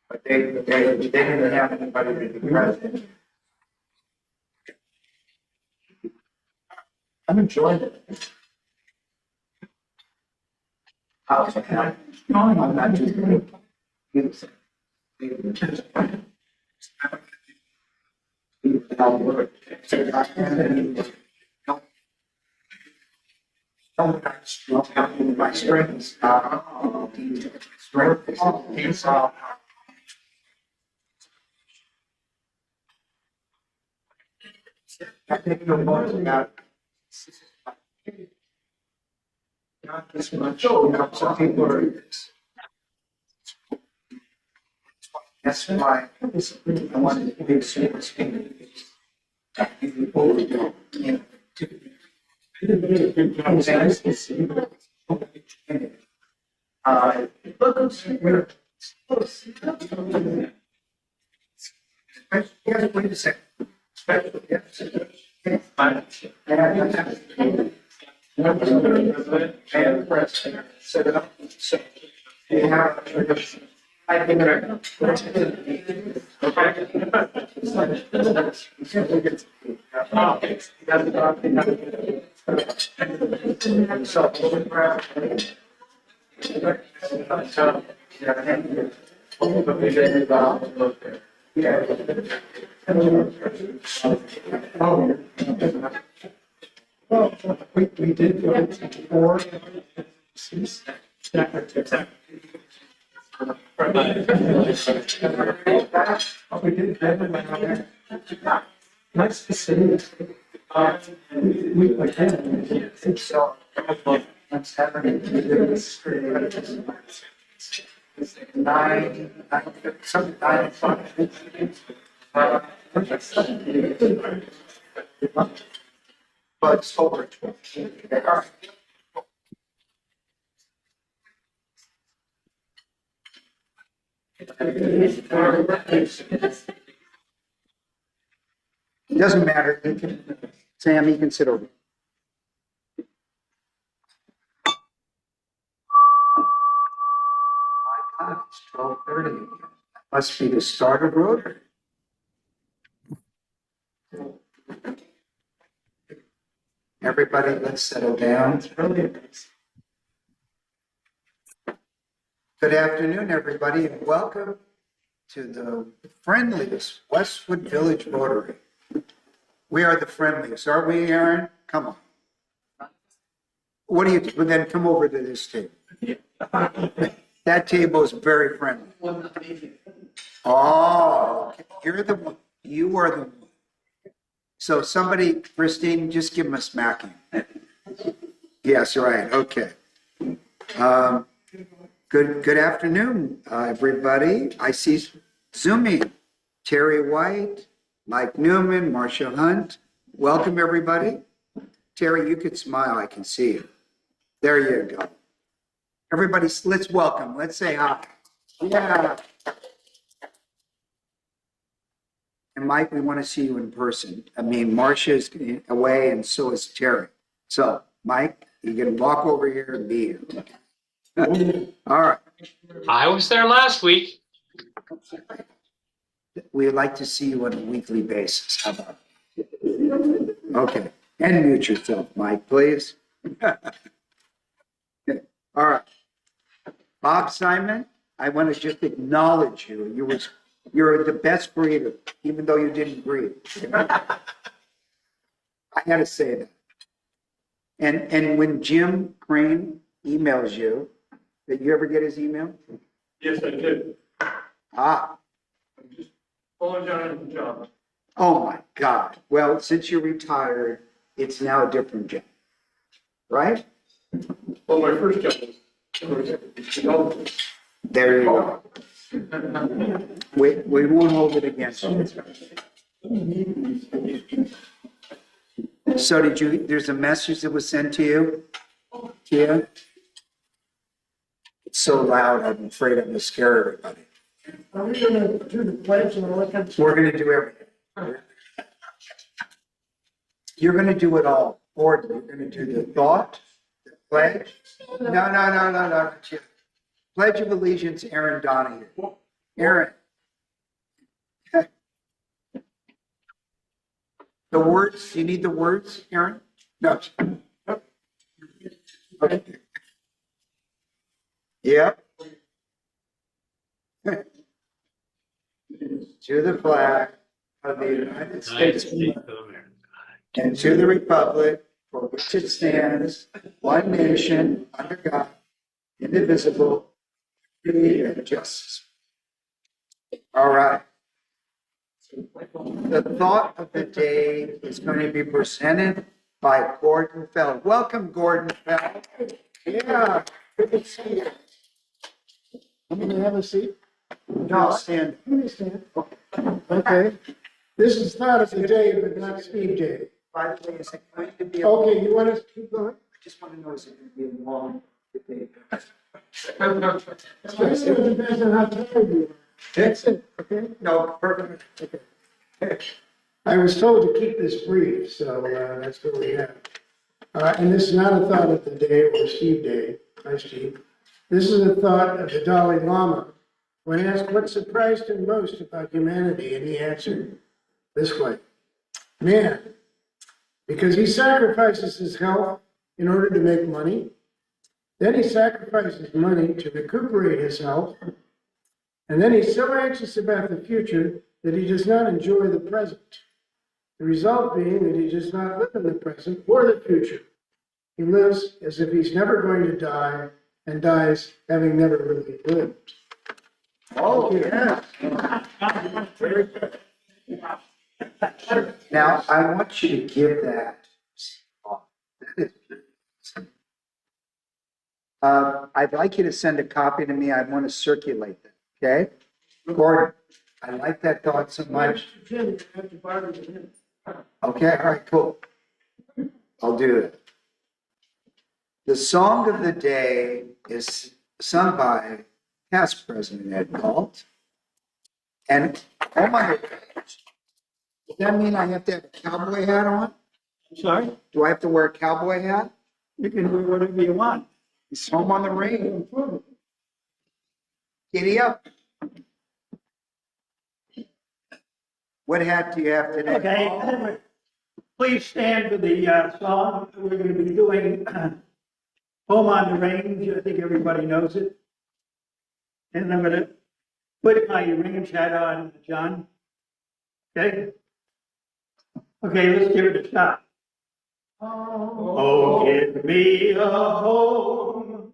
But they didn't have anybody to be president. I'm enjoying it. I'm not just good. My strengths, I think the most about not this much. Some people are. That's why I wanted to be super speaking. Yes, wait a second. Special gifts. And president set it up. So you have I think well, we did go to 4. We did that. Nice to see you. We again, so let's have but it's over 20. It doesn't matter. Sam, you can sit over. My God, it's 12:30 again. Must be the start of Rotary. Everybody, let's settle down. Good afternoon, everybody, and welcome to the friendliest Westwood Village Rotary. We are the friendliest, aren't we, Aaron? Come on. What do you, well, then come over to this table. That table is very friendly. Oh, you're the one. You are the one. So somebody, Christine, just give them a smacking. Yes, right. Okay. Good afternoon, everybody. I see Zooming. Terry White, Mike Newman, Marcia Hunt. Welcome, everybody. Terry, you could smile. I can see you. There you go. Everybody, let's welcome. Let's say hi. Yeah. And Mike, we want to see you in person. I mean, Marcia's away and so is Terry. So, Mike, you can walk over here and be here. All right. I was there last week. We'd like to see you on a weekly basis. How about it? Okay. And mute yourself, Mike, please. Okay. All right. Bob Simon, I want to just acknowledge you. You're the best breeder, even though you didn't breed. I had to say that. And when Jim Crane emails you, did you ever get his email? Yes, I did. Ah. I'm just apologizing for the job. Oh my God. Well, since you're retired, it's now a different job, right? Well, my first job was There you go. We won't hold it against you. So there's a message that was sent to you? Yeah? It's so loud, I'm afraid I'm going to scare everybody. Are we going to do the pledge and all that kind of stuff? We're going to do everything. You're going to do it all. Or you're going to do the thought, Pledge? No. Pledge of Allegiance, Aaron Donahue. Aaron. The words, you need the words, Aaron? No. Okay. Yep. To the flag of the United States of America and to the republic for which it stands, one nation, under God, indivisible, liberty and justice. All right. The thought of the day is going to be presented by Gordon Feld. Welcome, Gordon Feld. Yeah, good to see you. I'm gonna have a seat. No, stand. Let me stand. Okay. This is thought of the day, but not Steve Day. By the way, is it going to be? Okay, you want us to keep going? I just want to know, is it going to be a long debate? It depends on how tired you are. That's it, okay? No, perfect. Okay. I was told to keep this brief, so that's what we have. And this is not a thought of the day or Steve Day. Hi, Steve. This is a thought of the Dalai Lama when asked what surprised him most about humanity, and he answered this way: man, because he sacrifices his health in order to make money, then he sacrifices money to recuperate his health, and then he's so anxious about the future that he does not enjoy the present. The result being that he does not live in the present or the future. He lives as if he's never going to die and dies having never really lived. Oh, yeah. Very good. Now, I want you to give that. That is. I'd like you to send a copy to me. I want to circulate that. Okay? Gordon, I like that thought so much. Jim, you have to bargain with him. Okay, all right, cool. I'll do that. The song of the day is sung by past President Ed Galt. And oh my, does that mean I have to have a cowboy hat on? Sorry, Do I have to wear a cowboy hat? you can do whatever you want. It's home on the range. Giddy up. What hat do you have today? Okay, please stand for the song. We're going to be doing Home on the Range. I think everybody knows it. And I'm going to put my range hat on, John. Okay? Okay, let's give it a shot. Oh, give me a home.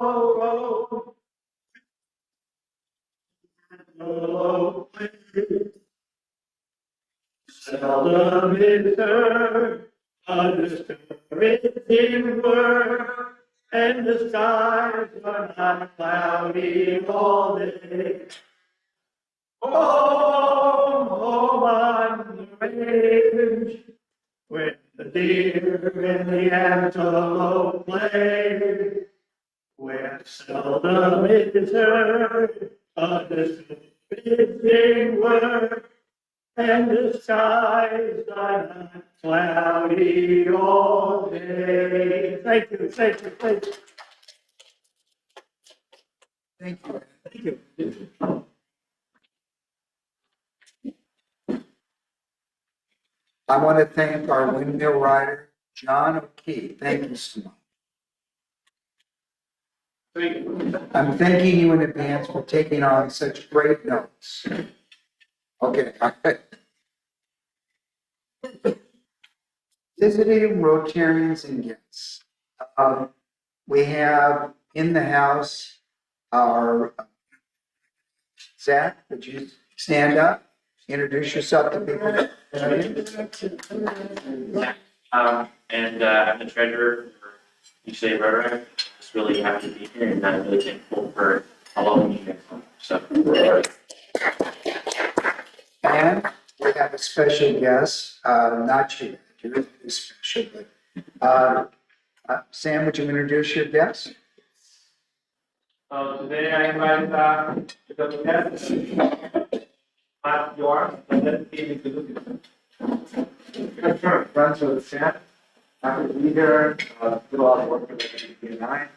Oh, oh, seldom is heard a discouraging word, and the skies are not cloudy all day. Home on the range, where the deer and the antelope play, where seldom is heard a discouraging word, and the skies are not cloudy all day. Thank you, thank you, thank you. Thank you. Thank you. I want to thank our windmill rider, John O'Kee. Thank you so much. Thank you. I'm thanking you in advance for taking on such great notes. Okay. Visiting Rotarians and guests. We have in the house our Zach, would you stand up? Introduce yourself to people. And I'm the treasurer for UCLA Rotary. Just really happy to be here, and I'm really thankful for allowing me to come. So, And we have a special guest, not you, you're special, but Sam, would you introduce your guest? today I invite the guest, Matt York, and then David Lukas. Runs with Sam. Happy to be here. Did a lot of work for the BNI.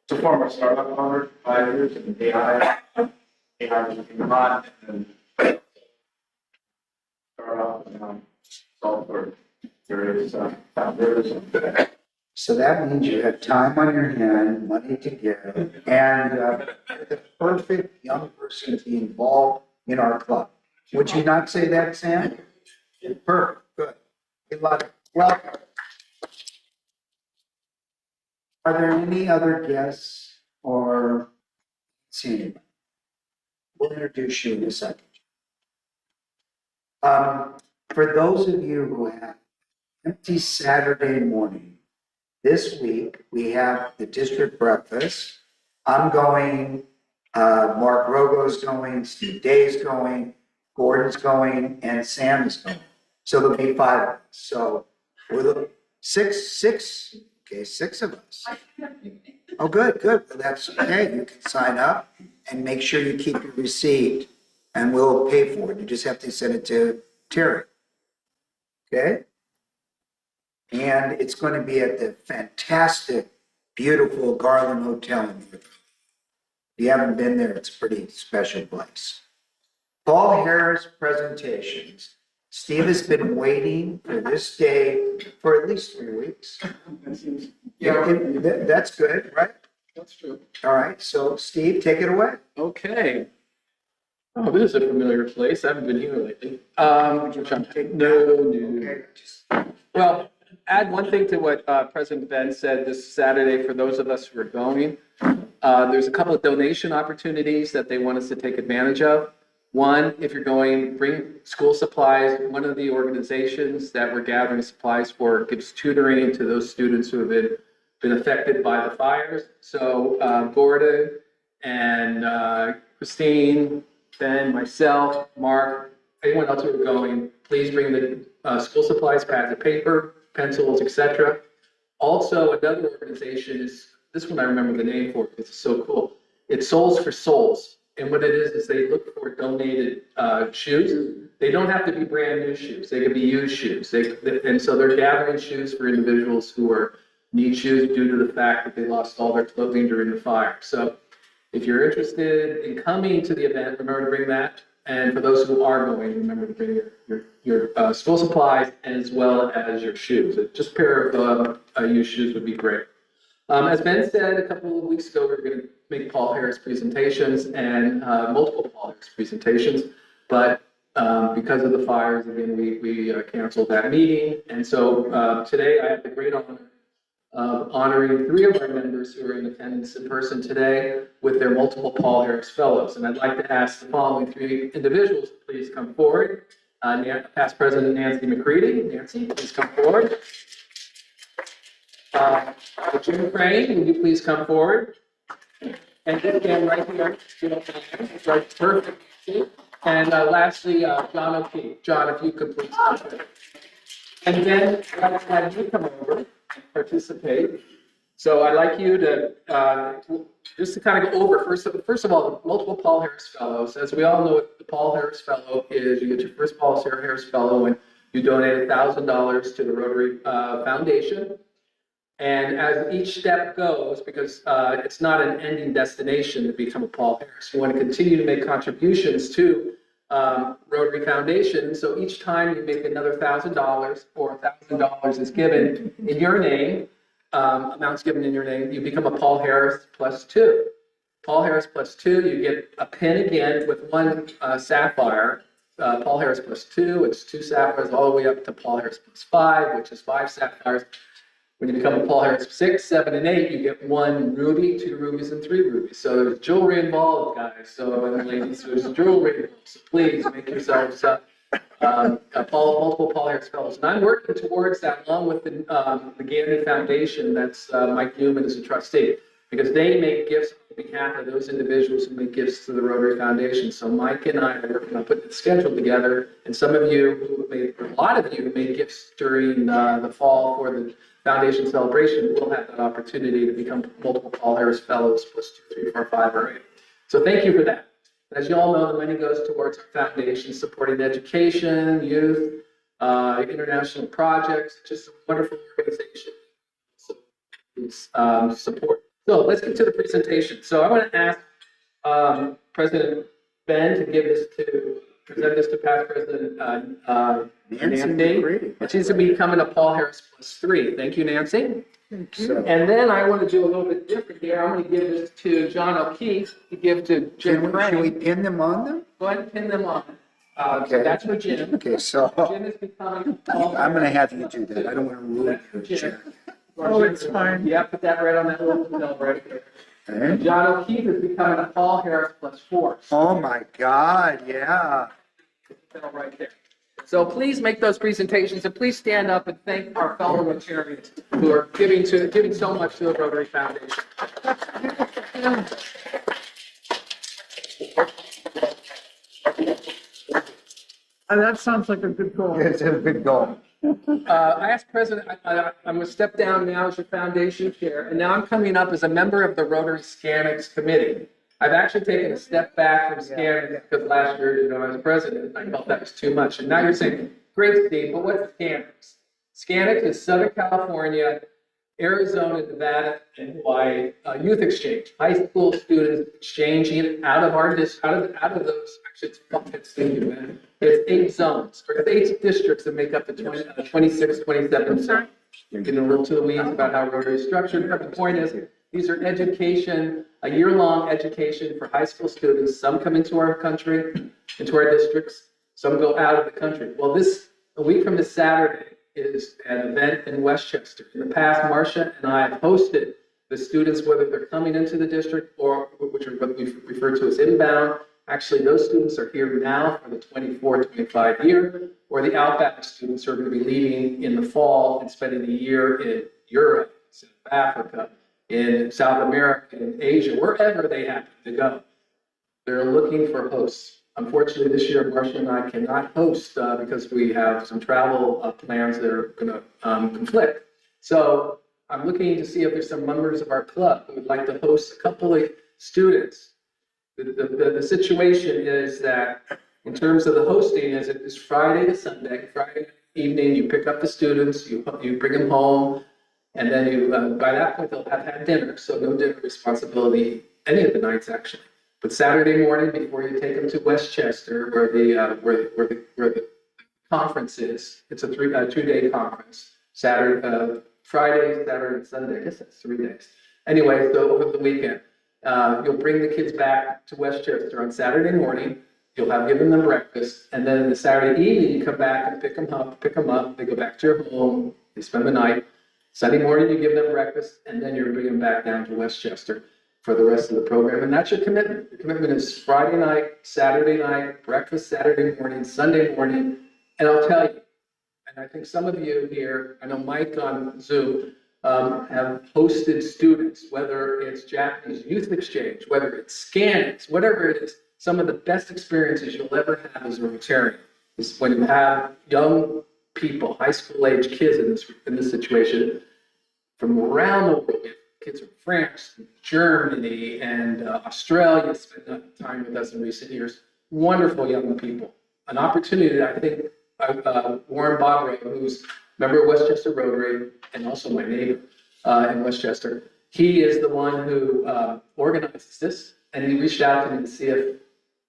So far, my startup owner, 5 years in AI. AI was looking a lot, and then startup and software various founders. So that means you have time on your hand, money to give, and the perfect young person to be involved in our club. Would you not say that, Sam? Perfect, good. We love it. Welcome. Are there any other guests or see anyone? We'll introduce you in a second. For those of you who have empty Saturday morning, this week we have the district breakfast. I'm going, Mark Rogo's going, Steve Day's going, Gordon's going, and Sam is going. So there'll be 5 of us. So we're six of us. Oh, good. Well, that's okay. You can sign up and make sure you keep your receipt and we'll pay for it. You just have to send it to Terry. Okay? And it's going to be at the fantastic, beautiful Garland Hotel in North. If you haven't been there, it's a pretty special place. Paul Harris presentations. Steve has been waiting for this day for at least 3 weeks. That's good, right? That's true. All right, so Steve, take it away. Okay. Oh, this is a familiar place. I haven't been here lately. Take No. Okay, just Well, add one thing to what President Ben said this Saturday for those of us who are going. There's a couple of donation opportunities that they want us to take advantage of. One, if you're going, bring school supplies. One of the organizations that we're gathering supplies for gives tutoring to those students who have been affected by the fires. So Gordon and Christine, Ben, myself, Mark, anyone else who are going, please bring the school supplies, pads of paper, pencils, etc. Also, another organization is, this one I remember the name for because it's so cool. It's Souls for Souls. And what it is they look for donated shoes. They don't have to be brand new shoes. They can be used shoes. And so they're gathering shoes for individuals who need shoes due to the fact that they lost all their clothing during the fire. So if you're interested in coming to the event, remember to bring that. And for those who are going, remember to bring your school supplies as well as your shoes. Just a pair of used shoes would be great. As Ben said a couple of weeks ago, we were going to make Paul Harris presentations and multiple Paul Harris presentations, but because of the fires, again, we canceled that meeting. And so today I have the great honor of honoring 3 of our members who are in attendance in person today with their multiple Paul Harris Fellows. And I'd like to ask the following 3 individuals to please come forward. Past President Nancy McCready. Nancy, please come forward. Jim Crane, would you please come forward? And then again, right here, right, perfect. And lastly, John O'Keefe. John, if you could please come forward. And then I'd have you come over and participate. So I'd like you to, just to kind of go over, first of all, the multiple Paul Harris Fellows. As we all know, what the Paul Harris Fellow is, you get your first Paul Harris Fellow when you donate $1,000 to the Rotary Foundation. And as each step goes, because it's not an ending destination to become a Paul Harris, you want to continue to make contributions to Rotary Foundation. So each time you make another $1,000 or $1,000 is given in your name, amounts given in your name, you become a Paul Harris +2. Paul Harris +2, you get a pin again with 1 sapphire. Paul Harris +2, it's 2 sapphires all the way up to Paul Harris +5, which is 5 sapphires. When you become a Paul Harris 6, 7, and 8, you get 1 ruby, 2 rubies, and 3 rubies. So there's jewelry involved, guys. So, and ladies, there's jewelry involved. So please make yourselves multiple Paul Harris Fellows. And I'm working towards that along with the Gandy Foundation. That's Mike Newman is a trustee, because they make gifts on behalf of those individuals who make gifts to the Rotary Foundation. So Mike and I are working on putting the schedule together. And some of you, a lot of you made gifts during the fall for the Foundation celebration. Will have that opportunity to become multiple Paul Harris Fellows +2, 3, 4, 5, or 8. So thank you for that. As you all know, the money goes towards our foundation supporting education, youth, international projects, just a wonderful organization. Support. So let's get to the presentation. So I want to ask President Ben to present this to past President Nancy. McCready. And she's going to be coming to Paul Harris +3. Thank you, Nancy. So, And then I want to do a little bit different here. I'm going to give this to John O'Keefe to give to Jim should we Crane. pin them on them? Go ahead and pin them on. Okay. So that's for Jim. Okay, so Jim is becoming Paul I'm gonna have you do that. I don't want to ruin your chair. Oh, it's fine. Yeah, put that right on that little bill right there. Okay. John O'Keefe is becoming a Paul Harris +4. Oh, my God, yeah. Bill right there. So please make those presentations and please stand up and thank our fellow Rotarians who are giving so much to the Rotary Foundation. That sounds like a good goal. It's a good goal. I asked President, I'm going to step down now as your foundation chair, and now I'm coming up as a member of the Rotary Scanics Committee. I've actually taken a step back from Scanics because last year, I was president, I felt that was too much. And now you're saying, great, Steve, but what's Scanics? Scanics is Southern California, Arizona, Nevada, and Hawaii youth exchange. High school students exchanging out of those. Actually, it's 8 zones, or 8 districts that make up the 26, 27 zones. You're getting a little to the weeds about how Rotary is structured, but the point is, these are education, a year-long education for high school students. Some come into our country, into our districts. Some go out of the country. Well, a week from this Saturday is an event in Westchester. In the past, Marcia and I have hosted the students, whether they're coming into the district or which are what we refer to as inbound. Actually, those students are here now for the 24-25 year, or the outbound students are going to be leaving in the fall and spending a year in Europe, South Africa, in South America, in Asia, wherever they happen to go. They're looking for hosts. Unfortunately, this year, Marcia and I cannot host because we have some travel plans that are going to conflict. So I'm looking to see if there's some members of our club who would like to host a couple of students. The situation is that in terms of the hosting, is it is Friday to Sunday. Friday evening, you pick up the students, you bring them home, and then you by that point they'll have had dinner, so no dinner responsibility any of the nights actually. But Saturday morning, before you take them to Westchester, where the conference is, it's a 2-day conference. Friday, Saturday, and Sunday. I guess that's 3 days. Anyway, so over the weekend, you'll bring the kids back to Westchester on Saturday morning. You'll have given them breakfast, and then the Saturday evening you come back and pick them up. They go back to your home. They spend the night. Sunday morning you give them breakfast, and then you're bringing them back down to Westchester for the rest of the program. And that's your commitment. Your commitment is Friday night, Saturday night, breakfast Saturday morning, Sunday morning. And I'll tell you, and I think some of you here, I know Mike on Zoom, have hosted students, whether it's Japanese youth exchange, whether it's Scanics, whatever it is. Some of the best experiences you'll ever have as a Rotarian is when you have young people, high school age kids in this situation from around the world. Kids from France, Germany, and Australia spent time with us in recent years. Wonderful young people. An opportunity that I think Warren Bobrow, who's a member of Westchester Rotary and also my neighbor in Westchester, he is the one who organizes this, and he reached out to me to see if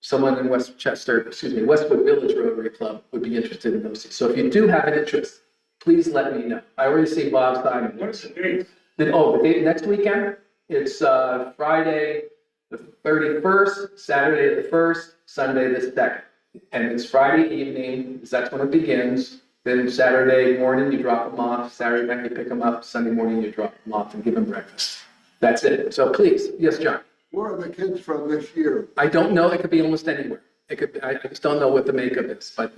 someone in Westwood Village Rotary Club would be interested in those. So if you do have an interest, please let me know. I already see Bob Simon. What's the date? The date next weekend, it's Friday the 31st, Saturday the 1st, Sunday the 2nd. And it's Friday evening, because that's when it begins. Then Saturday morning, you drop them off. Saturday night, you pick them up. Sunday morning, you drop them off and give them breakfast. That's it. So please, yes, John. Where are the kids from this year? I don't know. It could be almost anywhere. I just don't know what the makeup is. But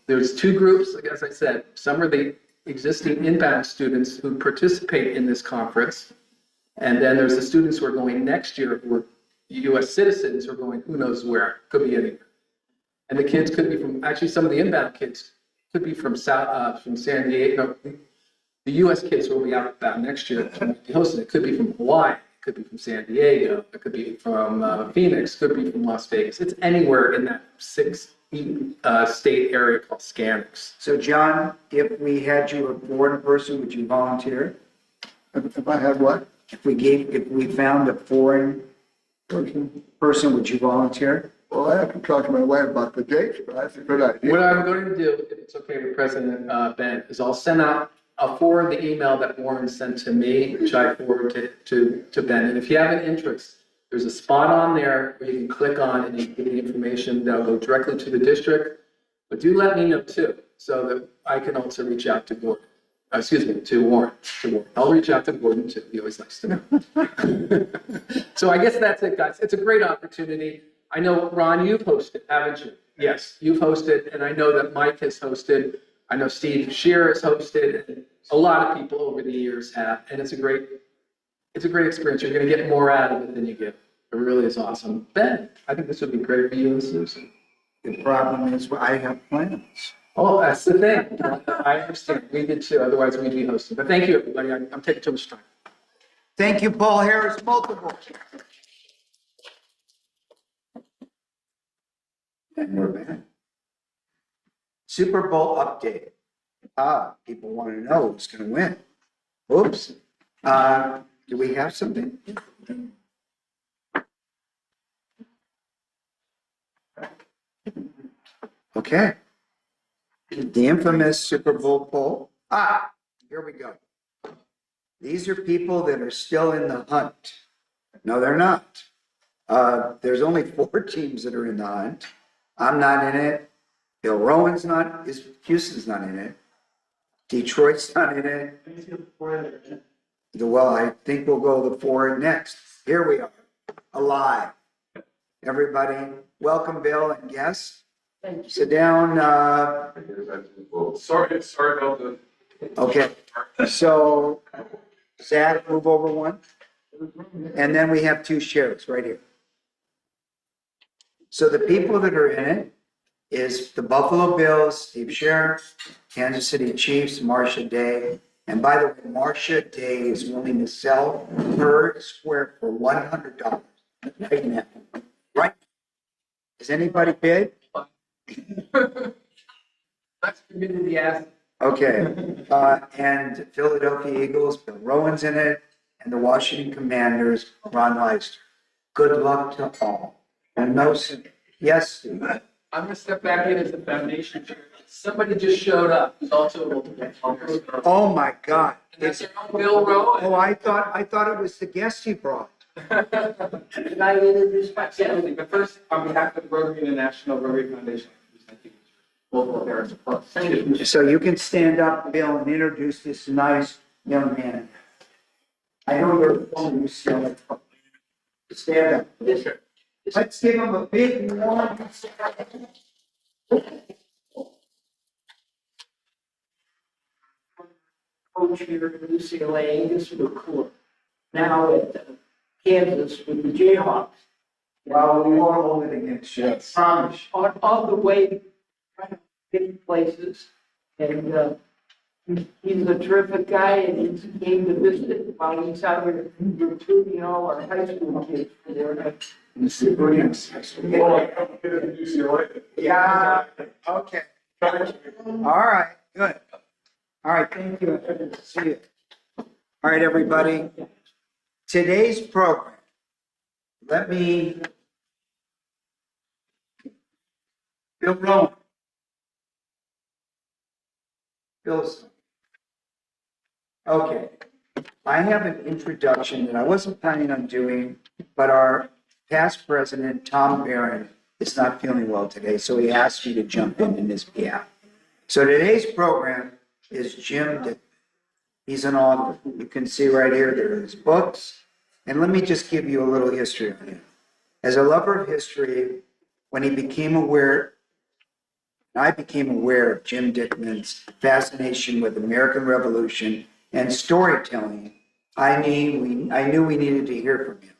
there's 2 groups, as I said. Some are the existing inbound students who participate in this conference. And then there's the students who are going next year who are U.S. citizens who are going who knows where. Could be anywhere. And the kids could be from, actually some of the inbound kids could be from San Diego. No, the U.S. kids who will be outbound next year hosting it could be from Hawaii. It could be from San Diego. It could be from Phoenix. It could be from Las Vegas. It's anywhere in that 6 state area called scanners. So John, if we had you a foreign person, would you volunteer? If I had what? If we found a foreign person, would you volunteer? Well, I have to talk to my wife about the dates, but that's a good idea. What I'm going to do, if it's okay with President Ben, is I'll forward the email that Warren sent to me, which I forward to Ben. And if you have an interest, there's a spot on there where you can click on and you can get the information that'll go directly to the district. But do let me know too, so that I can also reach out to Gordon. To Warren. I'll reach out to Gordon too. He always likes to know. So I guess that's it, guys. It's a great opportunity. I know, Ron, you've hosted, haven't you? Yes, you've hosted, and I know that Mike has hosted. I know Steve Shear has hosted, and a lot of people over the years have, and it's a great experience. You're going to get more out of it than you give. It really is awesome. Ben, I think this would be great for you and Susan. The problem is I have plans. Oh, that's the thing. I understand. We did too. Otherwise, we'd be hosting. But thank you, everybody. I'm taking too much time. Thank you, Paul Harris, multiple. And we're back. Super Bowl update. People want to know who's going to win. Oops. Do we have something? Okay. The infamous Super Bowl poll. Here we go. These are people that are still in the hunt. No, they're not. There's only 4 teams that are in the hunt. I'm not in it. Bill Rowan's not, Houston's not in it. Detroit's not in it. Well, I think we'll go the 4 next. Here we are, alive. Everybody, welcome Bill and guests. Sit down. Sorry about the. Okay, so Zach, move over one. And then we have 2 shares right here. So the people that are in it is the Buffalo Bills, Steve Scher, Kansas City Chiefs, Marcia Day. And by the way, Marcia Day is willing to sell her square for $100 right now. Right? Is anybody bid? Let's begin the ask. Okay, and Philadelphia Eagles, Bill Rowan's in it, and the Washington Commanders, Ron Leister. Good luck to all. And those, yes, Steve. I'm going to step back in as the foundation chair. Somebody just showed up. Who's also multiple. Oh my God! And that's our own Bill Rowan. Oh, I thought it was the guest he brought. Can I introduce myself? Absolutely, but first, on behalf of the Rotary International Rotary Foundation, thank you. Local parents plus. Thank you. So you can stand up, Bill, and introduce this nice young man. I know you're from UCLA. Stand up. Let's give him a big warm. Coach here at UCLA, Angus McClure. Now at Kansas with the Jayhawks. Well, we won't hold it against you. Promise. On the way, trying to get places. And he's a terrific guy, and he came to visit while he's out here recruiting all our high school kids for their Yeah, okay. All right, good. All right, thank you. Good to see you. All right, everybody. Today's program, Bill Rowan. Bill's. Okay. I have an introduction that I wasn't planning on doing, but our past president, Tom Barron, is not feeling well today, so he asked me to jump in his behalf. So today's program is Jim Dickman. He's an author. You can see right here, there are his books. And let me just give you a little history on him. As a lover of history, when I became aware of Jim Dickman's fascination with the American Revolution and storytelling, I knew we needed to hear from him.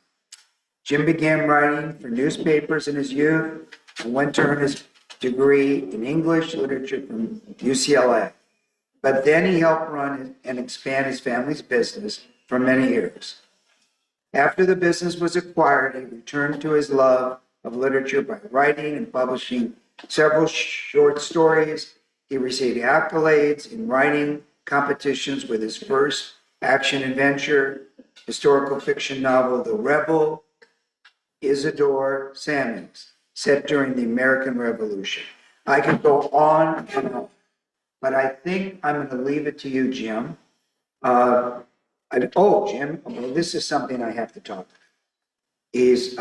Jim began writing for newspapers in his youth and went to earn his degree in English literature from UCLA. But then he helped run and expand his family's business for many years. After the business was acquired, he returned to his love of literature by writing and publishing several short stories. He received accolades in writing competitions with his first action adventure, historical fiction novel, The Rebel, Isidore Sammons, set during the American Revolution. I could go on and on, but I think I'm going to leave it to you, Jim. Jim, well, this is something I have to talk about. He's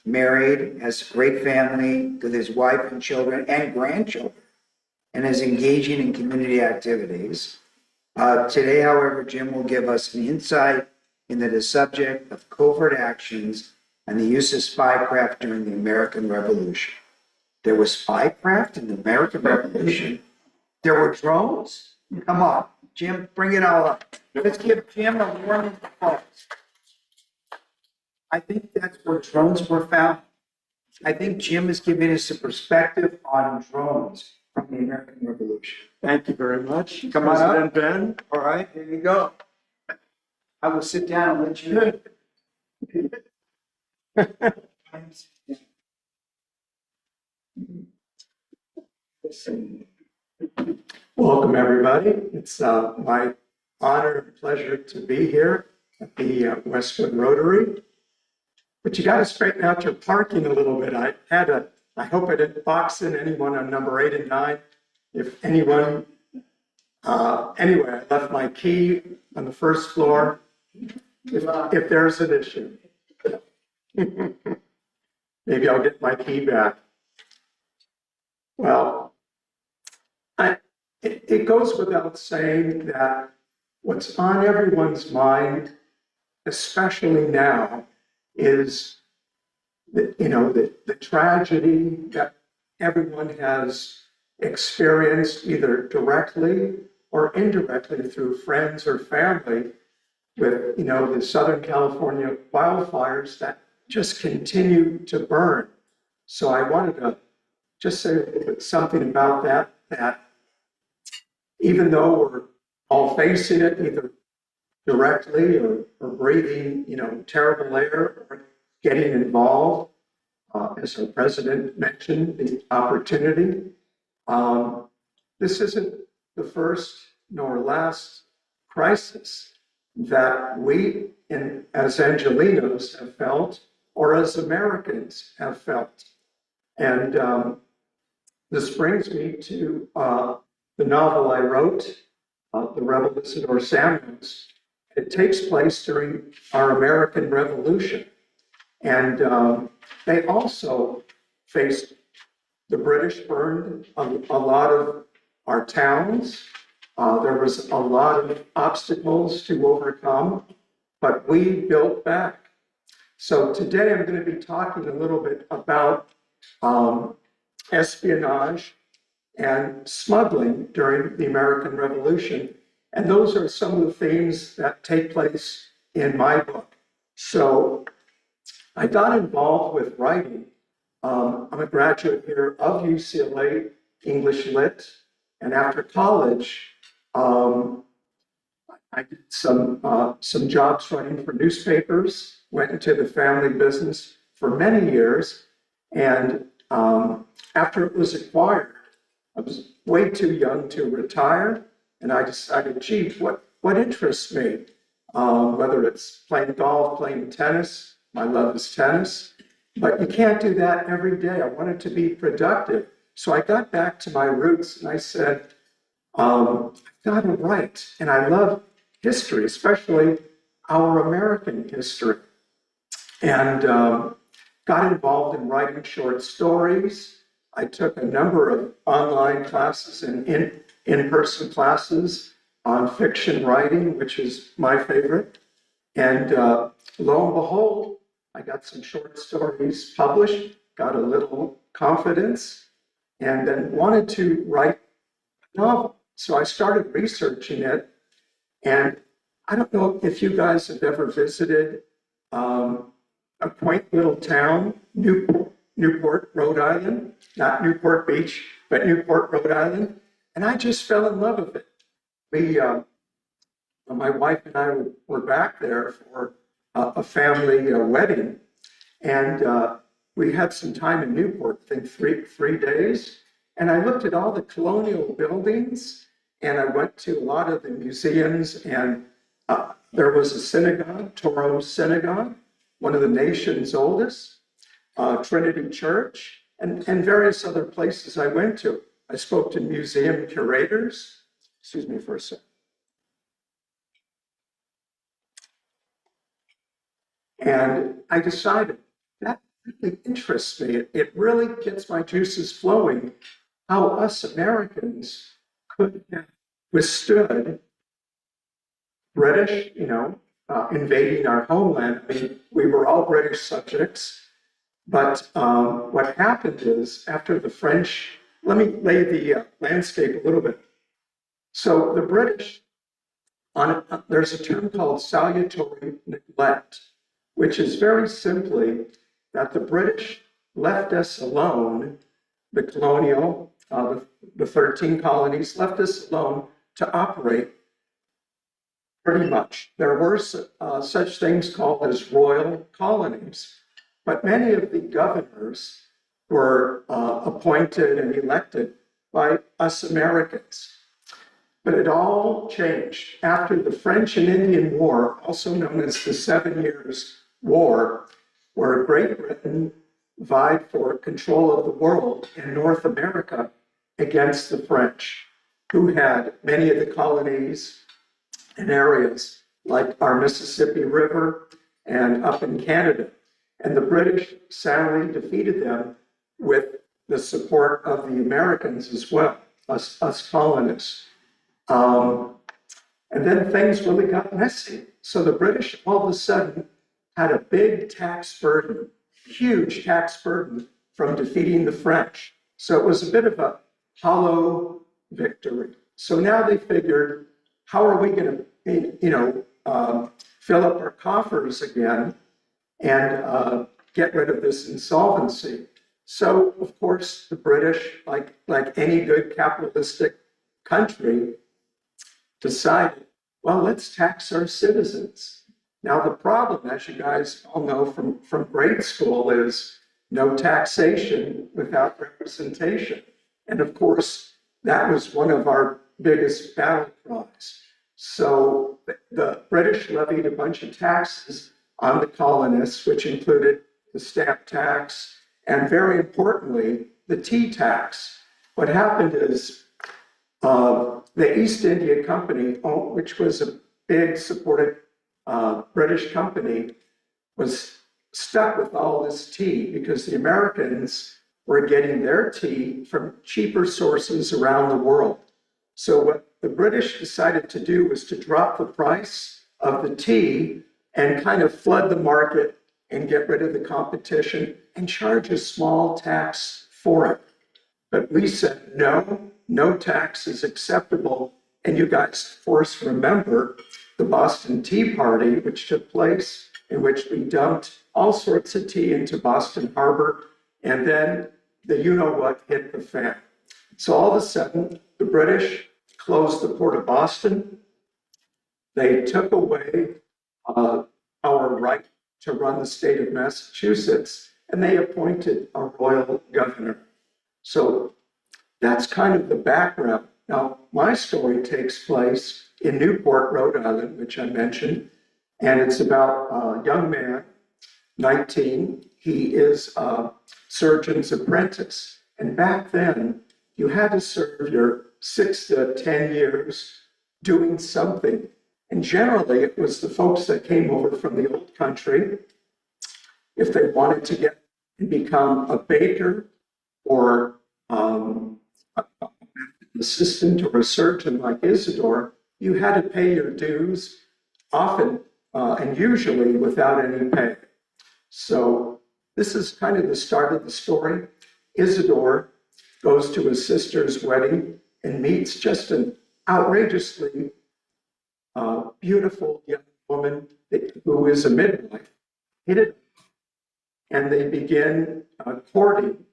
married, has a great family with his wife and children and grandchildren, and is engaging in community activities. Today, however, Jim will give us an insight into the subject of covert actions and the use of spycraft during the American Revolution. There was spycraft in the American Revolution. There were drones. Come on, Jim, bring it all up. Let's give Jim a warm applause. I think that's where drones were found. I think Jim is giving us a perspective on drones from the American Revolution. Thank you very much. Come on up. President Ben. All right, here you go. I will sit down and let you. Welcome, everybody. It's my honor and pleasure to be here at the Westwood Rotary. But you got to straighten out your parking a little bit. I hope I didn't box in anyone on number 8 and 9. If anyone, anyway, I left my key on the first floor. If there's an issue, maybe I'll get my key back. Well, it goes without saying that what's on everyone's mind, especially now, is the tragedy that everyone has experienced either directly or indirectly through friends or family with, the Southern California wildfires that just continue to burn. So I wanted to just say something about that even though we're all facing it either directly or breathing, terrible air or getting involved, as our president mentioned, the opportunity. This isn't the first nor last crisis that we, as Angelenos, have felt, or as Americans have felt. And this brings me to the novel I wrote, The Rebel, Isidore Sammons. It takes place during our American Revolution. And they also faced, the British burned a lot of our towns. There was a lot of obstacles to overcome, but we built back. So today I'm going to be talking a little bit about espionage and smuggling during the American Revolution. And those are some of the themes that take place in my book. So I got involved with writing. I'm a graduate here of UCLA English Lit. And after college, I did some jobs writing for newspapers, went into the family business for many years. And after it was acquired, I was way too young to retire. And I decided, gee, what interests me? Whether it's playing golf, playing tennis, my love is tennis, but you can't do that every day. I wanted to be productive. So I got back to my roots and I said, I've got to write. And I love history, especially our American history. And got involved in writing short stories. I took a number of online classes and in-person classes on fiction writing, which is my favorite. And lo and behold, I got some short stories published, got a little confidence, and then wanted to write a novel. So I started researching it. And I don't know if you guys have ever visited a quaint little town, Newport, Rhode Island, not Newport Beach, but Newport, Rhode Island. And I just fell in love with it. My wife and I were back there for a family wedding. And we had some time in Newport, I think 3 days. And I looked at all the colonial buildings and I went to a lot of the museums and there was a synagogue, Toro Synagogue, one of the nation's oldest, Trinity Church, and various other places I went to. I spoke to museum curators. Excuse me for a second. And I decided that really interests me. It really gets my juices flowing how us Americans could have withstood British, invading our homeland. I mean, we were all British subjects, but what happened is after the French, let me lay the landscape a little bit. So the British, there's a term called salutary neglect, which is very simply that the British left us alone, the colonial, the 13 colonies left us alone to operate pretty much. There were such things called as royal colonies, but many of the governors were appointed and elected by us Americans. But it all changed after the French and Indian War, also known as the 7 Years' War, where Great Britain vied for control of the world in North America against the French, who had many of the colonies and areas like our Mississippi River and up in Canada. And the British sadly defeated them with the support of the Americans as well, us colonists. And then things really got messy. So the British all of a sudden had a big tax burden, huge tax burden from defeating the French. So it was a bit of a hollow victory. So now they figured, how are we going to, fill up our coffers again and get rid of this insolvency? So, of course, the British, like any good capitalistic country, decided, well, let's tax our citizens. Now, the problem, as you guys all know from grade school, is no taxation without representation. And of course, that was one of our biggest battle cries. So the British levied a bunch of taxes on the colonists, which included the stamp tax and, very importantly, the tea tax. What happened is the East India Company, which was a big supported British company, was stuck with all this tea because the Americans were getting their tea from cheaper sources around the world. So what the British decided to do was to drop the price of the tea and kind of flood the market and get rid of the competition and charge a small tax for it. But we said, no tax is acceptable. And you guys, of course, remember the Boston Tea Party, which took place, in which we dumped all sorts of tea into Boston Harbor. And then the you-know-what hit the fan. So all of a sudden, the British closed the port of Boston. They took away our right to run the state of Massachusetts, and they appointed a royal governor. So that's kind of the background. Now, my story takes place in Newport, Rhode Island, which I mentioned, and it's about a young man, 19. He is a surgeon's apprentice. And back then, you had to serve your 6 to 10 years doing something. And generally, it was the folks that came over from the old country. If they wanted to get and become a baker or an assistant or a surgeon like Isidore, you had to pay your dues, often and usually without any pay. So this is kind of the start of the story. Isidore goes to his sister's wedding and meets just an outrageously beautiful young woman who is a midwife. And they begin courting.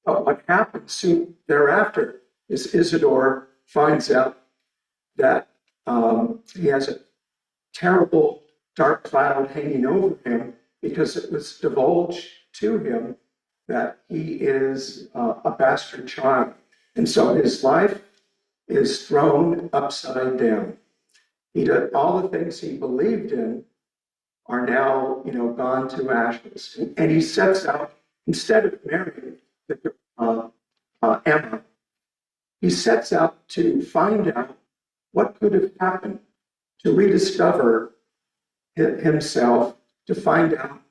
But what happens soon thereafter is Isidore finds out that he has a terrible dark cloud hanging over him because it was divulged to him that he is a bastard child. And so his life is thrown upside down. He did all the things he believed in are now, gone to ashes. And he sets out, instead of marrying Emma, he sets out to find out what could have happened, to rediscover himself, to find out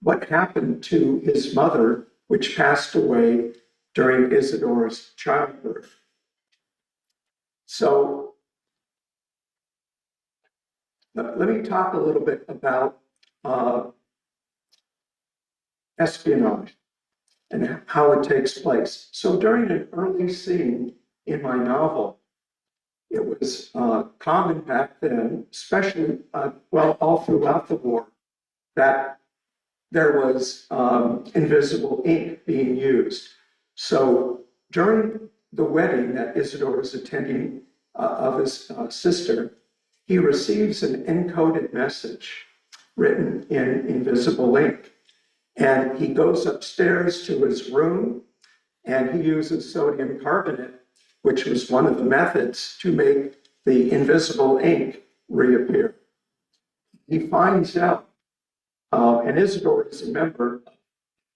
what happened to his mother, which passed away during Isidore's childbirth. So let me talk a little bit about espionage and how it takes place. So during an early scene in my novel, it was common back then, especially, all throughout the war, that there was invisible ink being used. So during the wedding that Isidore was attending of his sister, he receives an encoded message written in invisible ink. And he goes upstairs to his room and he uses sodium carbonate, which was one of the methods to make the invisible ink reappear. He finds out, and Isidore is a member,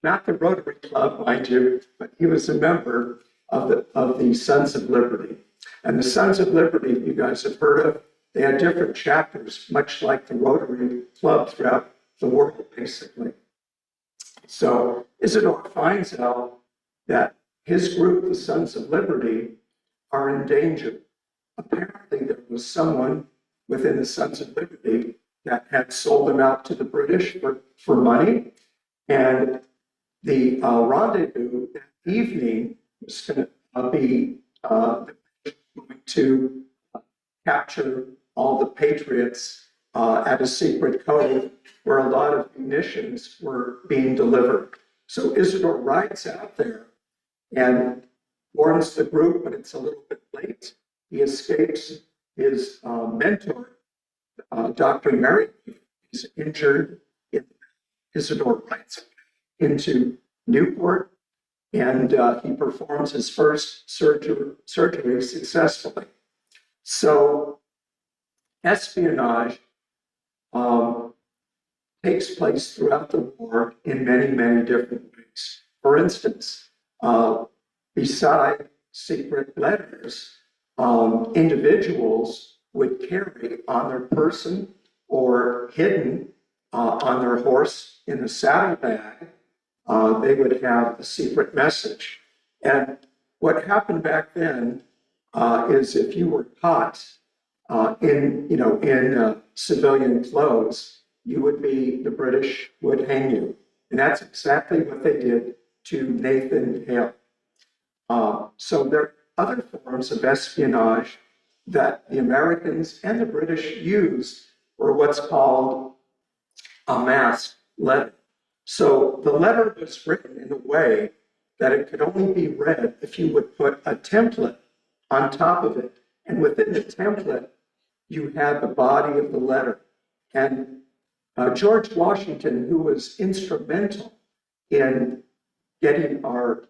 not the Rotary Club, mind you, but he was a member of the Sons of Liberty. And the Sons of Liberty, you guys have heard of, they had different chapters, much like the Rotary Club throughout the world, basically. So Isidore finds out that his group, the Sons of Liberty, are in danger. Apparently, there was someone within the Sons of Liberty that had sold them out to the British for money. And the rendezvous that evening was going to be going to capture all the patriots at a secret cove where a lot of munitions were being delivered. So Isidore rides out there and warns the group, but it's a little bit late. He escapes. His mentor, Dr. Mary, is injured. Isidore rides into Newport, and he performs his first surgery successfully. So espionage takes place throughout the war in many, many different ways. For instance, beside secret letters, individuals would carry on their person or hidden on their horse in the saddlebag, they would have a secret message. And what happened back then is if you were caught in civilian clothes, the British would hang you. And that's exactly what they did to Nathan Hale. So there are other forms of espionage that the Americans and the British used were what's called a masked letter. So the letter was written in a way that it could only be read if you would put a template on top of it. And within the template, you had the body of the letter. And George Washington, who was instrumental in getting our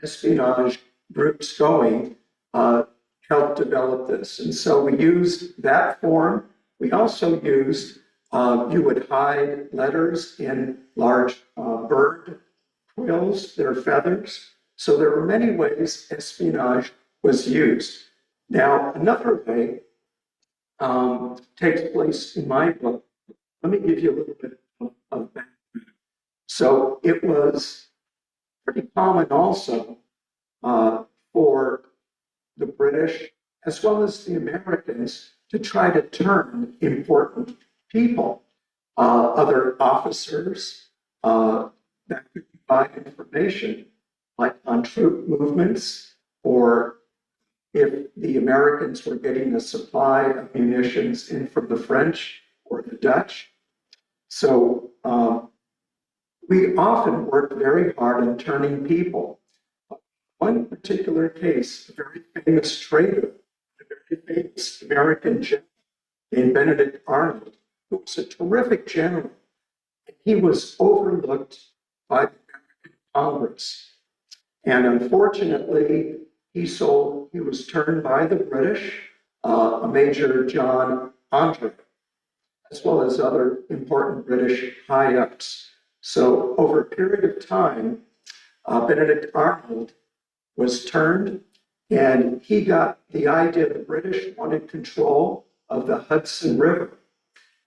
espionage groups going, helped develop this. And so we used that form. We also used, you would hide letters in large bird quills, their feathers. So there were many ways espionage was used. Now, another way takes place in my book. Let me give you a little bit of background. So it was pretty common also for the British as well as the Americans to try to turn important people, other officers that could provide information like on troop movements, or if the Americans were getting a supply of munitions in from the French or the Dutch. So we often worked very hard on turning people. One particular case, a very famous traitor, a very famous American general named Benedict Arnold, who was a terrific general, he was overlooked by the Congress. And unfortunately, he was turned by the British, a Major John Andre, as well as other important British high-ups. So over a period of time, Benedict Arnold was turned, and he got the idea the British wanted control of the Hudson River.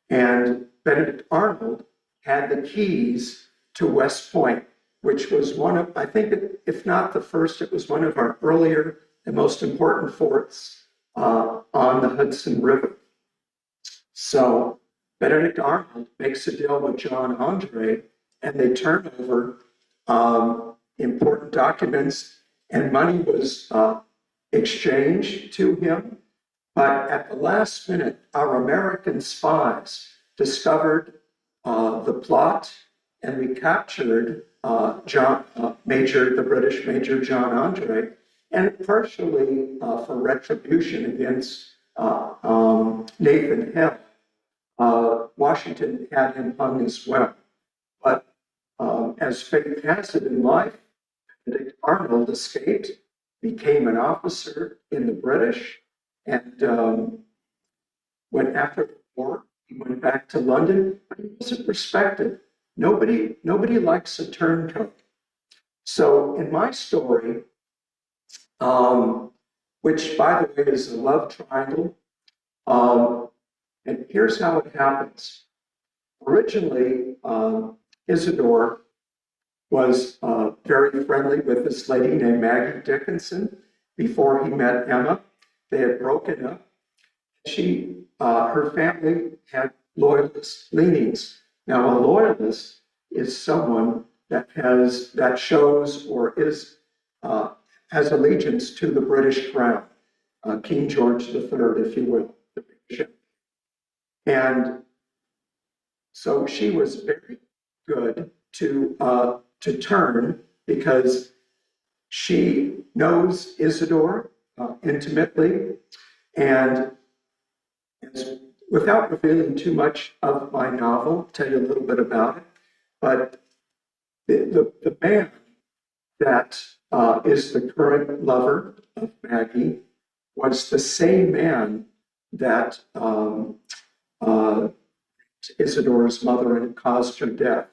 And Benedict Arnold had the keys to West Point, which was one of, I think, if not the first, it was one of our earlier and most important forts on the Hudson River. So Benedict Arnold makes a deal with John Andre, and they turn over important documents, and money was exchanged to him. But at the last minute, our American spies discovered the plot, and we captured the British Major John Andre, and partially for retribution against Nathan Hale. Washington had him hung as well. But as fate has it in life, Benedict Arnold escaped, became an officer in the British, and when after the war, he went back to London, but he wasn't respected. Nobody likes a turncoat. So in my story, which by the way is a love triangle, and here's how it happens. Originally, Isidore was very friendly with this lady named Maggie Dickinson before he met Emma. They had broken up. Her family had loyalist leanings. Now, a loyalist is someone that shows or has allegiance to the British crown, King George III, if you will. And so she was very good to turn because she knows Isidore intimately, and without revealing too much of my novel, I'll tell you a little bit about it. But the man that is the current lover of Maggie was the same man that Isidore's mother and caused her death.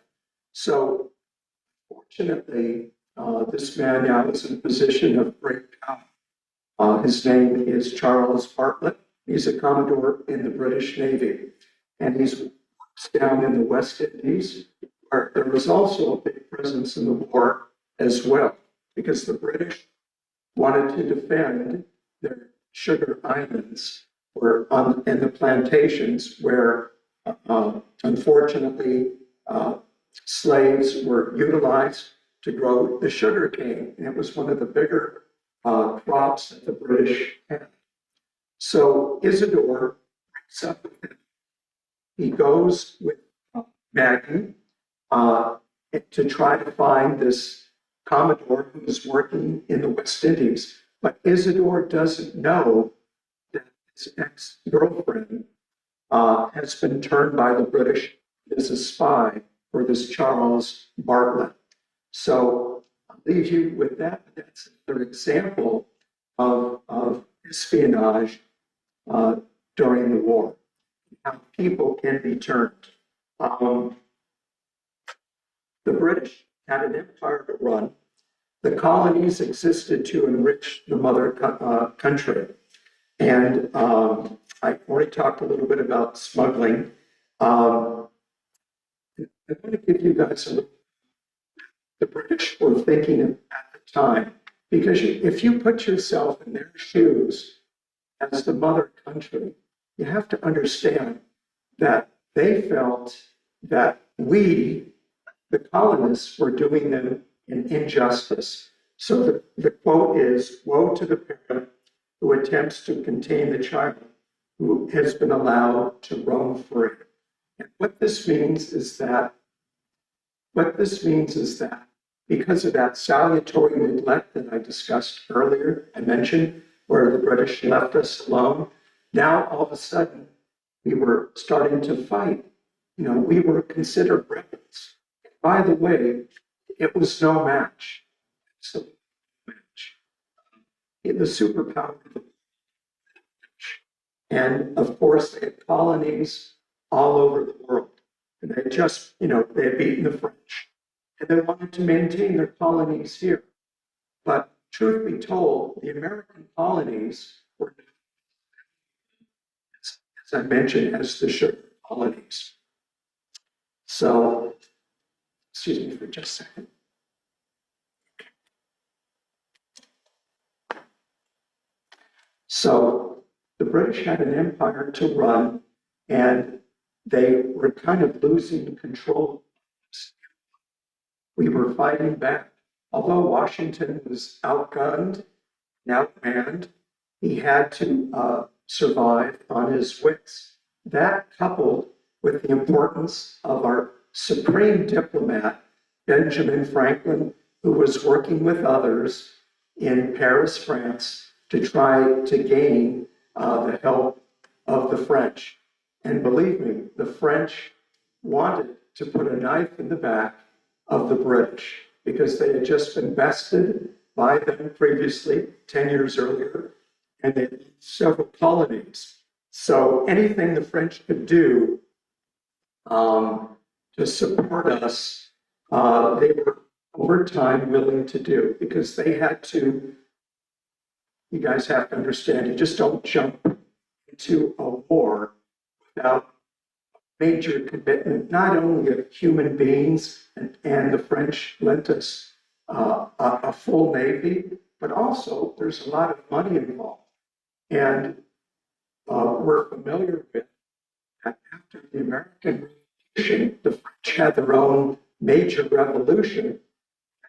So fortunately, this man now is in a position of great power. His name is Charles Bartlett. He's a Commodore in the British Navy, and he's down in the West Indies, where there was also a big presence in the war as well, because the British wanted to defend their sugar islands and the plantations where, unfortunately, slaves were utilized to grow the sugar cane. And it was one of the bigger crops that the British had. So Isidore breaks up with him. He goes with Maggie to try to find this Commodore who is working in the West Indies. But Isidore doesn't know that his ex-girlfriend has been turned by the British as a spy for this Charles Bartlett. So I'll leave you with that. That's another example of espionage during the war, how people can be turned. The British had an empire to run. The colonies existed to enrich the mother country. And I already talked a little bit about smuggling. I want to give you guys the British were thinking at the time, because if you put yourself in their shoes as the mother country, you have to understand that they felt that we, the colonists, were doing them an injustice. So the quote is, "Woe to the parent who attempts to contain the child who has been allowed to roam free." And what this means is that because of that salutary neglect that I discussed earlier, I mentioned where the British left us alone, now all of a sudden we were starting to fight we were considered rebels. By the way, it was no match. So, match in the superpower. And of course, they had colonies all over the world. And they just, they had beaten the French. And they wanted to maintain their colonies here. But truth be told, the American colonies were, as I mentioned, as the sugar colonies. So, excuse me for just a second. So the British had an empire to run, and they were kind of losing control. We were fighting back. Although Washington was outgunned and outmanned, he had to survive on his wits. That, coupled with the importance of our supreme diplomat, Benjamin Franklin, who was working with others in Paris, France, to try to gain the help of the French. And believe me, the French wanted to put a knife in the back of the British because they had just been bested by them previously, 10 years earlier, and they had several colonies. So anything the French could do to support us, they were over time willing to do, because they had to, you guys have to understand, you just don't jump into a war without major commitment, not only of human beings, and the French lent us a full navy, but also there's a lot of money involved. And we're familiar with that after the American Revolution, the French had their own major revolution.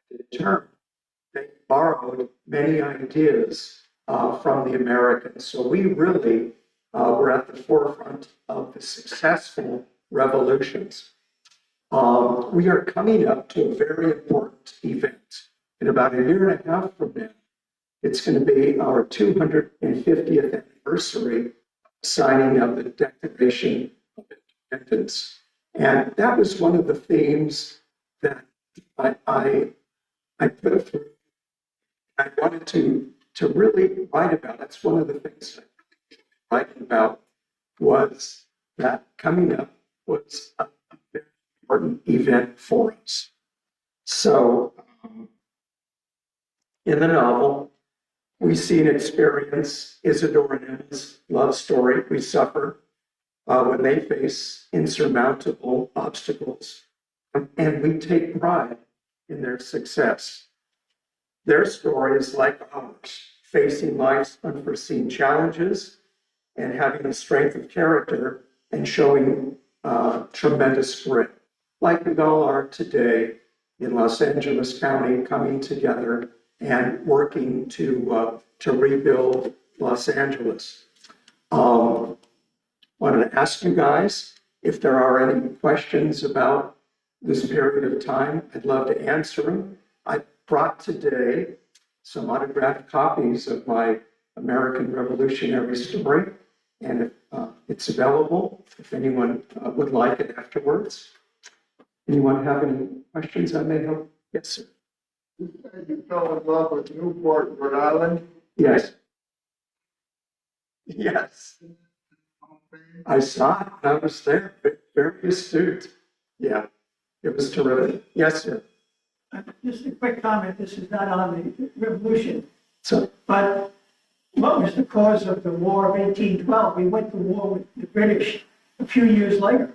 In turn, they borrowed many ideas from the Americans. So we really were at the forefront of the successful revolutions. We are coming up to a very important event. In about a year and a half from now, it's going to be our 250th anniversary signing of the Declaration of Independence. And that was one of the themes that I put through. I wanted to really write about. That's one of the things I writing about, was that coming up was a very important event for us. So in the novel, we see and experience Isidore and Emma's love story. We suffer when they face insurmountable obstacles, and we take pride in their success. Their story is like ours, facing life's unforeseen challenges and having the strength of character and showing tremendous grit, like we all are today in Los Angeles County, coming together and working to rebuild Los Angeles. Wanted to ask you guys if there are any questions about this period of time. I'd love to answer them. I brought today some autographed copies of my American Revolutionary story, and if it's available, if anyone would like it afterwards. Anyone have any questions I may help? Yes, sir. You said you fell in love with Newport, Rhode Island? Yes. Yes. I saw it when I was there. Very astute. Yeah, it was terrific. Yes, sir. Just a quick comment, this is not on the revolution, So, but what was the cause of the War of 1812? We went to war with the British a few years later.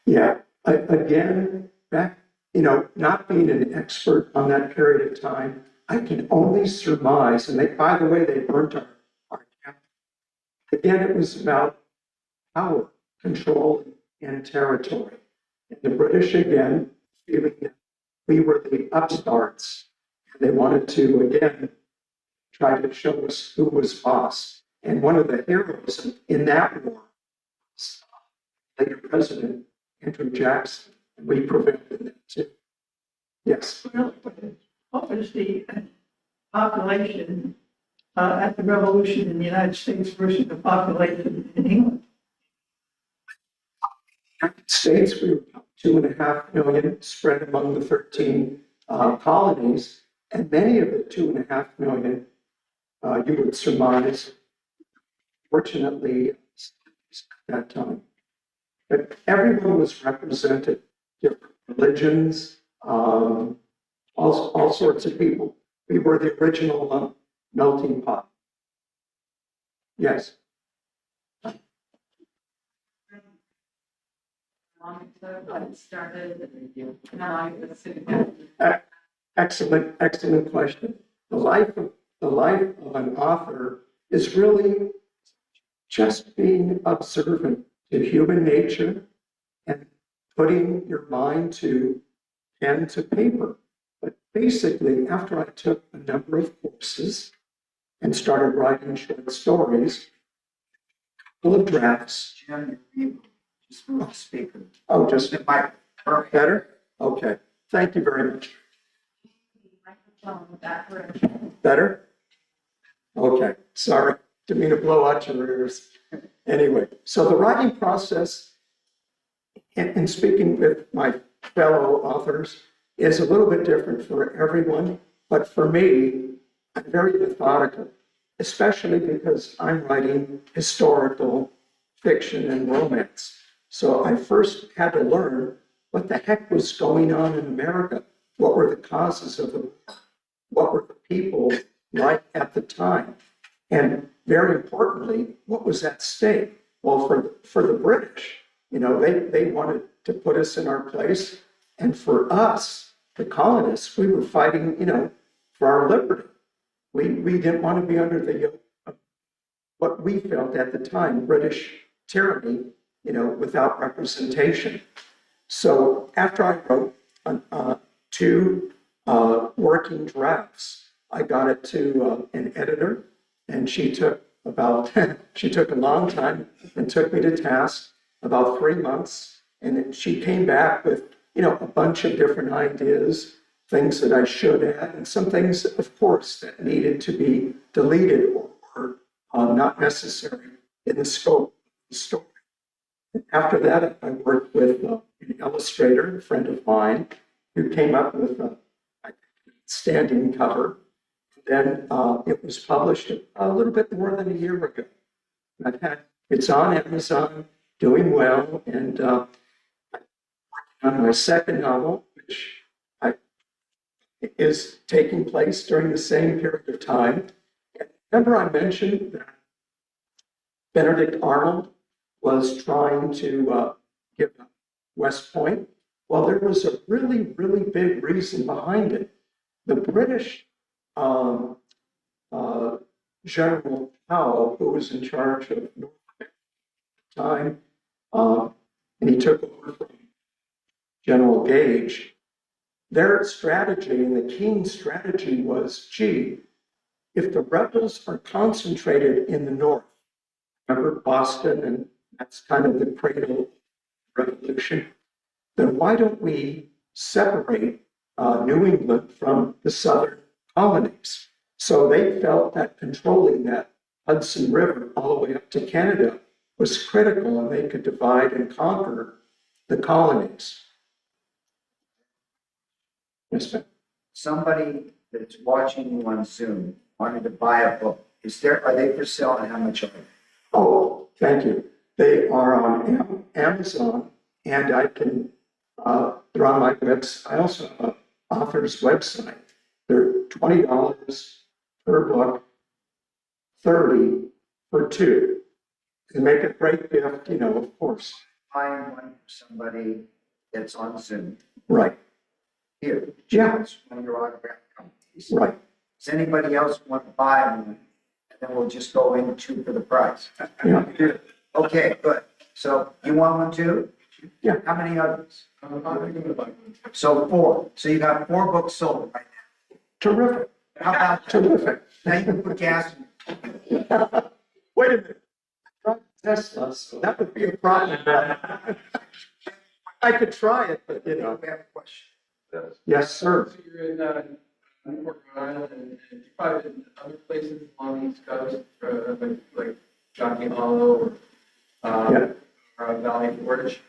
yeah, again, back, not being an expert on that period of time, I can only surmise, and by the way, they burnt our camp. Again, it was about power, control, and territory. And the British, again, feeling that we were the upstarts, and they wanted to, again, try to show us who was boss. And one of the heroes in that war was later President Andrew Jackson, and we prevailed in that too. Yes. What was the population at the revolution in the United States versus the population in England? United States, we were about 2.5 million spread among the 13 colonies, and many of the 2.5 million, you would surmise, fortunately, at that time. But everyone was represented, different religions, all sorts of people. We were the original melting pot. Yes. Excellent question. The life of an author is really just being observant to human nature and putting your mind to pen to paper. But basically, after I took a number of courses and started writing short stories, full of drafts. Jim, you just move the speaker. Oh, just The mic. Perfect. better? Okay. Thank you very much. Better? Okay. Sorry. Didn't mean to blow out your ears. Anyway, so the writing process, in speaking with my fellow authors, is a little bit different for everyone. But for me, I'm very methodical, especially because I'm writing historical fiction and romance. So I first had to learn what the heck was going on in America. What were the causes of the war? What were the people like at the time? And very importantly, what was at stake? Well, for the British, they wanted to put us in our place. And for us, the colonists, we were fighting, for our liberty. We didn't want to be under the yoke of what we felt at the time, British tyranny, without representation. So after I wrote two working drafts, I got it to an editor, and she took a long time and took me to task, about 3 months. And then she came back with, a bunch of different ideas, things that I should add, and some things, of course, that needed to be deleted or not necessary in the scope of the story. After that, I worked with an illustrator, a friend of mine, who came up with a standing cover. Then it was published a little bit more than a year ago. It's on Amazon, doing well, and on my second novel, which is taking place during the same period of time. Remember, I mentioned that Benedict Arnold was trying to give up West Point. Well, there was a really, really big reason behind it. The British General Howe, who was in charge of North America at the time, and he took over from General Gage, their strategy and the king's strategy was, gee, if the rebels are concentrated in the north, remember Boston, and that's kind of the cradle of revolution, then why don't we separate New England from the southern colonies? So they felt that controlling that Hudson River all the way up to Canada was critical, and they could divide and conquer the colonies. Yes, ma'am. Somebody that's watching you on Zoom wanted to buy a book. Are they for sale, and how much are they? Oh, thank you. They are on Amazon, and I can, they're on my website. I also have an author's website. They're $20 per book, $30 for two. To make a great gift, of course. Buying one for somebody that's on Zoom. Right, Here, Yeah. it's one of your autograph companies. right. Does anybody else want to buy one? And then we'll just go into for the price. Yeah. Okay, good. So you want one too? Yeah. How many others? So 4. So you got 4 books sold right Terrific, now. How about that? terrific. Now you can put gas in. Wait a minute. Drive Tesla, so that would be a problem. I could try it, but We have a question. Yes, sir. So you're in Newport, Rhode Island, and you're probably in other places along the East Coast, like Jockey Hollow or Yeah. Valley Forge,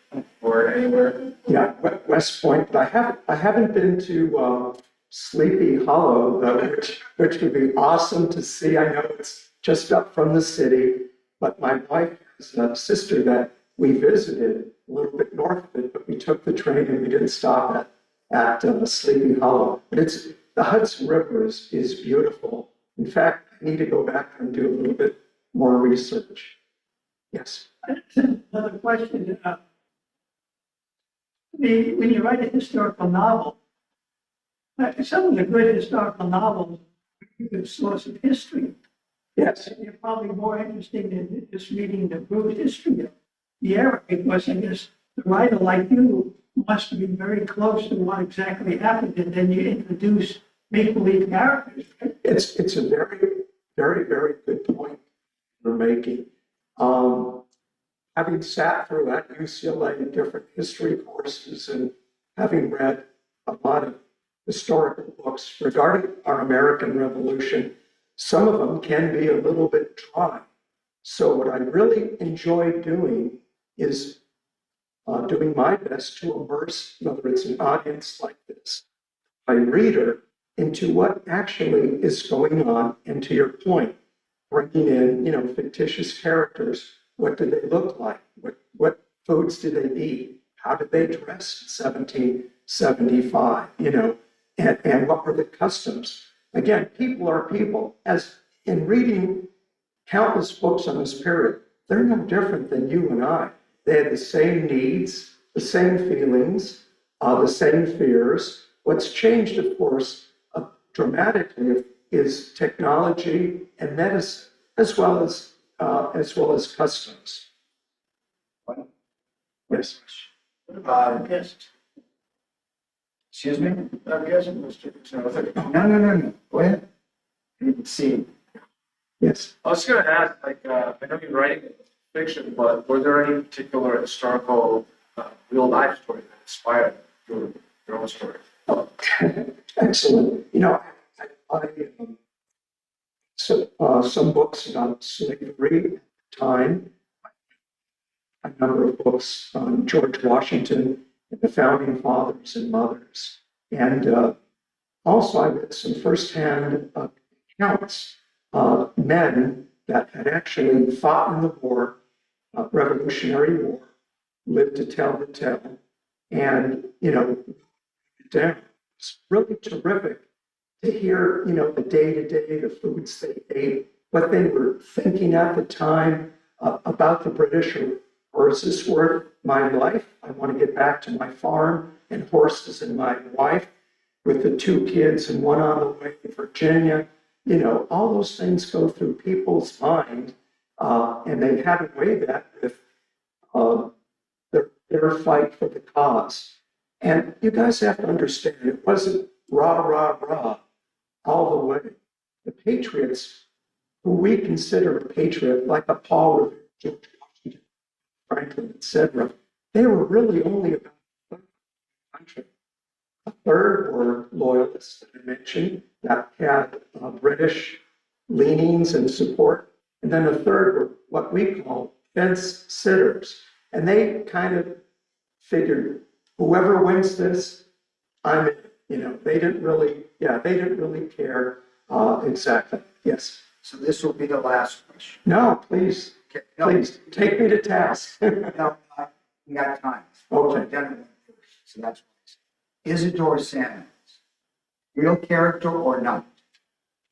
or Or anywhere? Yeah, West Point, but I haven't been to Sleepy Hollow, though, which would be awesome to see. I know it's just up from the city, but my wife has a sister that we visited a little bit north of it, but we took the train and we didn't stop at Sleepy Hollow. But the Hudson River is beautiful. In fact, I need to go back and do a little bit more research. Yes. Another question. When you write a historical novel, some of the good historical novels are a good source of history. Yes. You're probably more interested in just reading the brute history of the era, because I guess the writer like you must be very close to what exactly happened, and then you introduce make-believe characters. Right? It's a very, very, very good point you're making. Having sat through at UCLA different history courses and having read a lot of historical books regarding our American Revolution, some of them can be a little bit dry. So what I really enjoy doing is doing my best to immerse, whether it's an audience like this, a reader, into what actually is going on, and to your point, bringing in, fictitious characters. What did they look like? What foods did they eat? How did they dress in 1775? And what were the customs? Again, people are people. As in reading countless books on this period, they're no different than you and I. They had the same needs, the same feelings, the same fears. What's changed, of course, dramatically is technology and medicine, as well as customs. Yes. Yes. Excuse me? I'm guessing, Mr. No. Go ahead. See, Yes. I was gonna ask, like, I know you're writing fiction, but were there any particular historical, real life story that inspired your own story? Excellent. Some books about slavery at the time, a number of books on George Washington and the founding fathers and mothers. And also I read some firsthand accounts of men that had actually fought in the war, Revolutionary War, lived to tell the tale. And, down. It's really terrific to hear, the day-to-day, the foods they ate, what they were thinking at the time about the British, or is this worth my life? I want to get back to my farm and horses and my wife with the 2 kids and one on the way to Virginia. All those things go through people's mind, and they had to weigh that with their fight for the cause. And you guys have to understand, it wasn't rah, rah, rah all the way. The patriots, who we consider a patriot, like a Paul Revere, George Washington, Franklin, etc., they were really only about a third of the country. A third were loyalists that I mentioned that had British leanings and support. And then a third were what we call fence sitters. And they kind of figured, whoever wins this, I'm in. They didn't really care exactly. Yes. So this will be the last question. No, please, Okay, no, please take me to task. no, we got time. Okay. I've done it first, so that's why. Isidore Samuels, real character or not?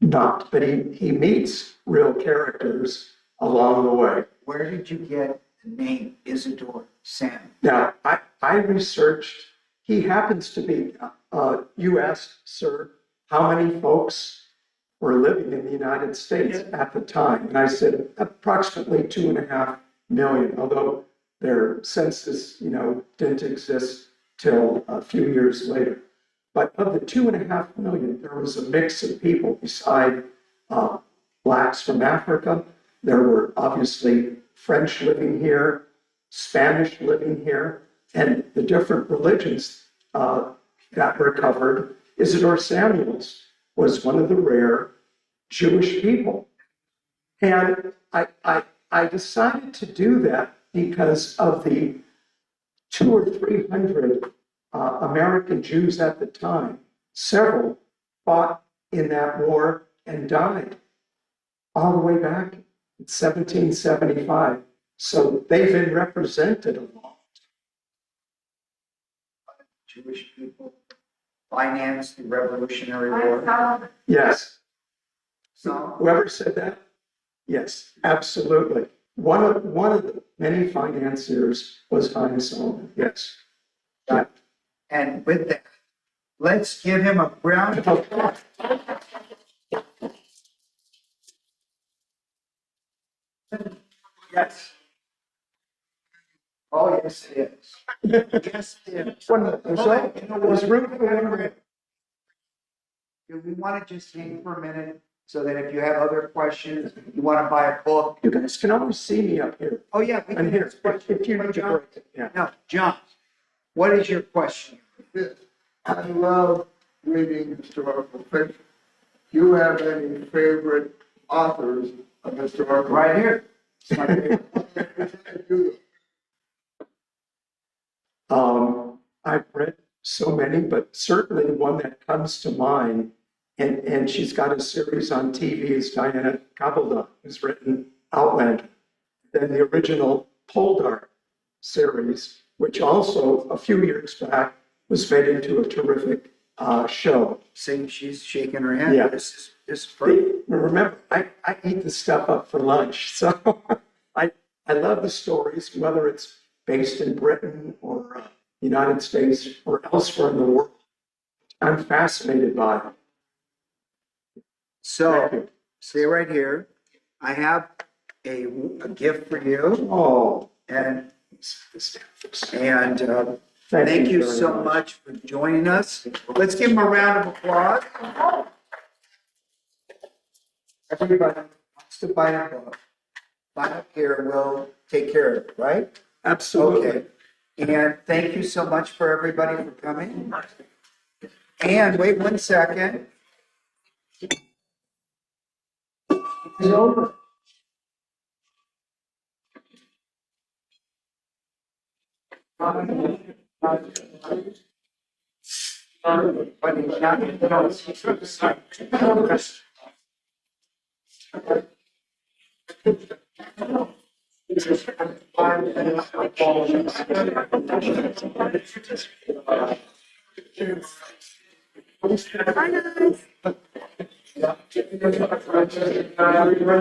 Not, but he meets real characters along the way. Where did you get the name Isidore Samuels? Now, I researched, he happens to be, you asked, sir, how many folks were living in the United States at the time? And I said approximately 2.5 million, although their census, didn't exist till a few years later. But of the 2.5 million, there was a mix of people beside Blacks from Africa. There were obviously French living here, Spanish living here, and the different religions that were covered. Isidore Samuels was one of the rare Jewish people. And I decided to do that because of the 200 or 300 American Jews at the time. Several fought in that war and died all the way back in 1775. So they've been represented a lot. Jewish people financed the Revolutionary War. Yes. So, Whoever said that? Yes, absolutely. One of the many financiers was Chaim Solomon. Yes. Yeah. and with that, let's give him a round of applause. Yes. Oh, yes, it is. Yes, it is. There's room for one more. Do we want to just hang for a minute so that if you have other questions, you want to buy a book? You guys can always see me up here. Oh, yeah. we I'm can here. ask questions. If you need to John, break it, yeah. no, John, what is your question? I love reading historical fiction. Do you have any favorite authors of historical? Right here. It's my favorite. I've read so many, but certainly one that comes to mind, and she's got a series on TV, is Diana Gabaldon, who's written Outlander. Then the original Poldark series, which also a few years back was made into a terrific show. Saying she's shaking her head. Yeah. This is perfect. Remember, I eat this stuff up for lunch, so I love the stories, whether it's based in Britain or United States or elsewhere in the world. I'm fascinated by them. Thank So, you. stay right here. I have a gift for you, Oh, and thank thank you very so much for joining us. Let's give him a round of applause. Everybody wants to buy a book. Buy up here, and we'll take care of it, right? Absolutely. Okay. And thank you so much for everybody for coming. And wait 1 second. It's over. But it's not-